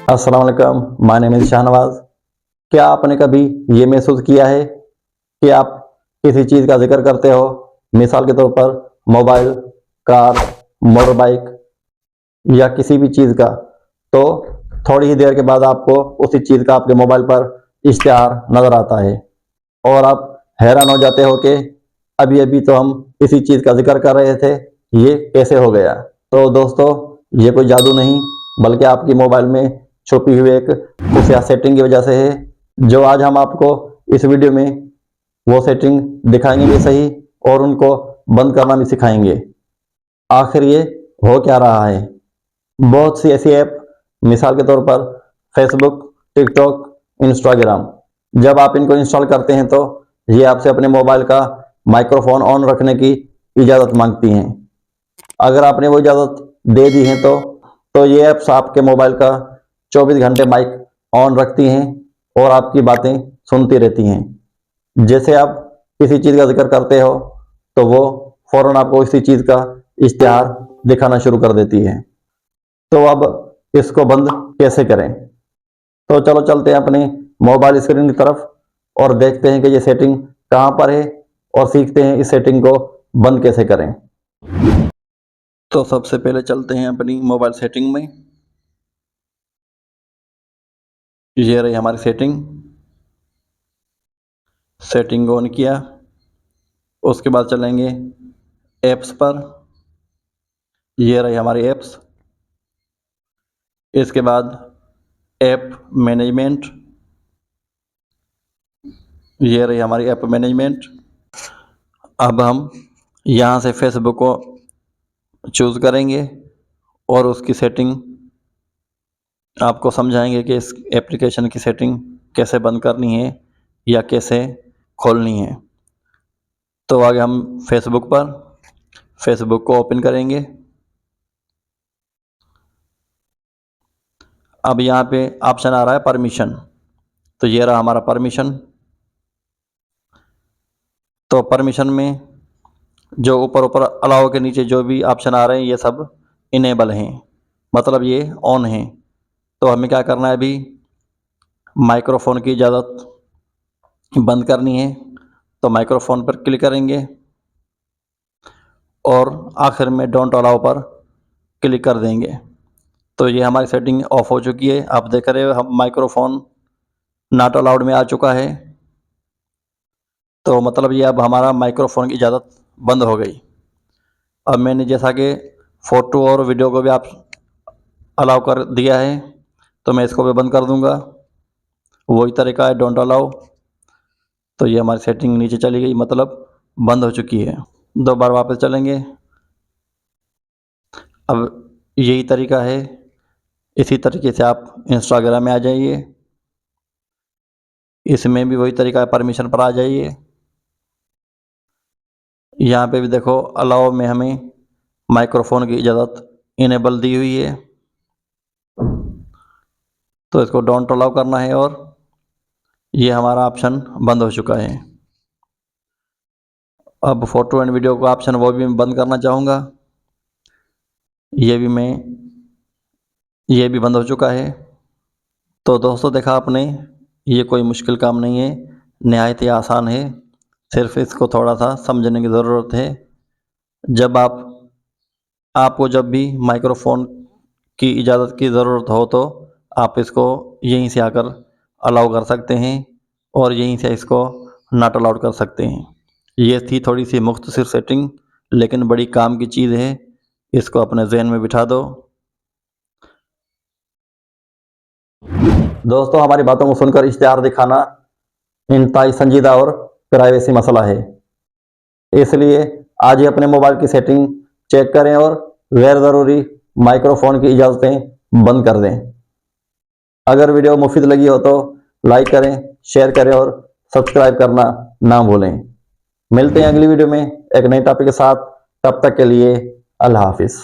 अस्सलाम वालेकुम, my name is Shahnawaz. क्या आपने कभी ये महसूस किया है कि आप किसी चीज़ का जिक्र करते हो, मिसाल के तौर पर मोबाइल, कार, मोटर बाइक या किसी भी चीज़ का, तो थोड़ी ही देर के बाद आपको उसी चीज़ का आपके मोबाइल पर इश्तिहार नज़र आता है और आप हैरान हो जाते हो कि अभी अभी तो हम इसी चीज़ का जिक्र कर रहे थे, ये कैसे हो गया। तो दोस्तों, ये कोई जादू नहीं बल्कि आपकी मोबाइल में छुपी हुई एक खुफिया सेटिंग की वजह से है, जो आज हम आपको इस वीडियो में वो सेटिंग दिखाएंगे भी सही और उनको बंद करना भी सिखाएंगे। आखिर ये हो क्या रहा है। बहुत सी ऐसी ऐप, मिसाल के तौर पर फेसबुक, टिकटॉक, इंस्टाग्राम, जब आप इनको इंस्टॉल करते हैं तो ये आपसे अपने मोबाइल का माइक्रोफोन ऑन रखने की इजाज़त मांगती हैं। अगर आपने वो इजाज़त दे दी है तो ये ऐप्स आपके मोबाइल का 24 घंटे माइक ऑन रखती हैं और आपकी बातें सुनती रहती हैं। जैसे आप किसी चीज़ का जिक्र करते हो तो वो फ़ौरन आपको इसी चीज़ का इश्तिहार दिखाना शुरू कर देती है। तो अब इसको बंद कैसे करें? तो चलो चलते हैं अपनी मोबाइल स्क्रीन की तरफ और देखते हैं कि ये सेटिंग कहाँ पर है और सीखते हैं इस सेटिंग को बंद कैसे करें। तो सबसे पहले चलते हैं अपनी मोबाइल सेटिंग में। ये रही हमारी सेटिंग ऑन किया। उसके बाद चलेंगे ऐप्स पर। ये रही हमारी ऐप्स। इसके बाद ऐप मैनेजमेंट। ये रही हमारी ऐप मैनेजमेंट। अब हम यहाँ से फेसबुक को चूज़ करेंगे और उसकी सेटिंग आपको समझाएंगे कि इस एप्लीकेशन की सेटिंग कैसे बंद करनी है या कैसे खोलनी है। तो आगे हम फेसबुक को ओपन करेंगे। अब यहाँ पे ऑप्शन आ रहा है परमिशन, तो ये रहा हमारा परमिशन। तो परमिशन में जो ऊपर अलाउ के नीचे जो भी ऑप्शन आ रहे हैं ये सब इनेबल हैं, मतलब ये ऑन हैं। तो हमें क्या करना है, अभी माइक्रोफोन की इजाज़त बंद करनी है। तो माइक्रोफोन पर क्लिक करेंगे और आखिर में डोंट अलाउ पर क्लिक कर देंगे। तो ये हमारी सेटिंग ऑफ हो चुकी है। आप देख रहे हो हम माइक्रोफोन नॉट अलाउड में आ चुका है। तो मतलब ये अब हमारा माइक्रोफोन की इजाज़त बंद हो गई। अब मैंने जैसा कि फ़ोटो और वीडियो को भी आप अलाउ कर दिया है, तो मैं इसको भी बंद कर दूंगा। वही तरीका है, डोंट अलाउ। तो ये हमारी सेटिंग नीचे चली गई, मतलब बंद हो चुकी है। दोबारा वापस चलेंगे। अब यही तरीका है, इसी तरीके से आप इंस्टाग्राम में आ जाइए। इसमें भी वही तरीका है, परमिशन पर आ जाइए। यहाँ पे भी देखो अलाउ में हमें माइक्रोफोन की इजाज़त इनेबल दी हुई है, तो इसको डोंट अलाउ करना है और ये हमारा ऑप्शन बंद हो चुका है। अब फ़ोटो एंड वीडियो का ऑप्शन वो भी मैं बंद करना चाहूँगा। ये भी बंद हो चुका है। तो दोस्तों, देखा आपने, ये कोई मुश्किल काम नहीं है, निहायत ही आसान है। सिर्फ इसको थोड़ा सा समझने की ज़रूरत है। जब आपको जब भी माइक्रोफोन की इजाज़त की ज़रूरत हो तो आप इसको यहीं से आकर अलाउ कर सकते हैं और यहीं से इसको नॉट अलाउड कर सकते हैं। ये थी थोड़ी सी मुख्तसर सेटिंग, लेकिन बड़ी काम की चीज़ है। इसको अपने जहन में बिठा दो। दोस्तों, हमारी बातों को सुनकर इश्तिहार दिखाना इंतहाई संजीदा और प्राइवेसी मसला है, इसलिए आज ही अपने मोबाइल की सेटिंग चेक करें और गैर ज़रूरी माइक्रोफोन की इजाज़तें बंद कर दें। अगर वीडियो मुफीद लगी हो तो लाइक करें, शेयर करें और सब्सक्राइब करना ना भूलें। मिलते हैं अगली वीडियो में एक नए टॉपिक के साथ। तब तक के लिए अल्लाह हाफिज़।